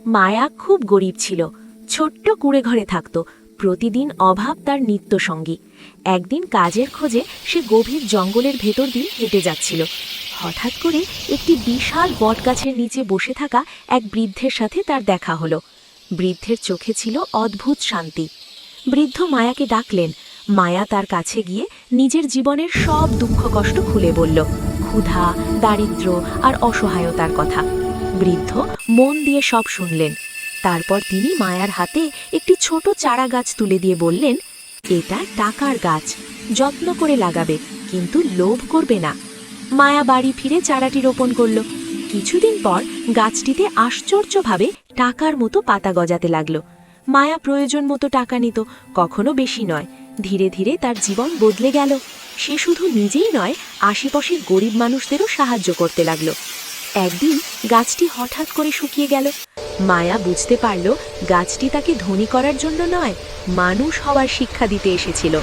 মায়া খুব গরিব ছিল, ছোট্ট কুঁড়ে ঘরে থাকত। প্রতিদিন অভাব তার নিত্যসঙ্গী। একদিন কাজের খোঁজে সে গভীর জঙ্গলের ভেতর দিয়ে হেঁটে যাচ্ছিল। হঠাৎ করে একটি বিশাল বটগাছের নিচে বসে থাকা এক বৃদ্ধের সাথে তার দেখা হলো। বৃদ্ধের চোখে ছিল অদ্ভুত শান্তি। বৃদ্ধ মায়াকে ডাকলেন। মায়া তার কাছে গিয়ে নিজের জীবনের সব দুঃখ কষ্ট খুলে বলল, ক্ষুধা, দারিদ্র্য আর অসহায়তার কথা। বৃদ্ধ মন দিয়ে সব শুনলেন। তারপর তিনি মায়ার হাতে একটি ছোট চারা গাছ তুলে দিয়ে বললেন, এটা টাকার গাছ, যত্ন করে লাগাবে, কিন্তু লোভ করবে না। মায়া বাড়ি ফিরে চারাটি রোপণ করল। কিছুদিন পর গাছটিতে আশ্চর্যভাবে টাকার মতো পাতা গজাতে লাগলো। মায়া প্রয়োজন মতো টাকা নিত, কখনো বেশি নয়। ধীরে ধীরে তার জীবন বদলে গেল। সে শুধু নিজেই নয়, আশেপাশের গরিব মানুষদেরও সাহায্য করতে লাগলো। একদিন গাছটি হঠাৎ করে শুকিয়ে গেল। মায়া বুঝতে পারল গাছটি তাকে ধনী করার জন্য নয়, মানুষ হওয়ার শিক্ষা দিতে এসেছিল।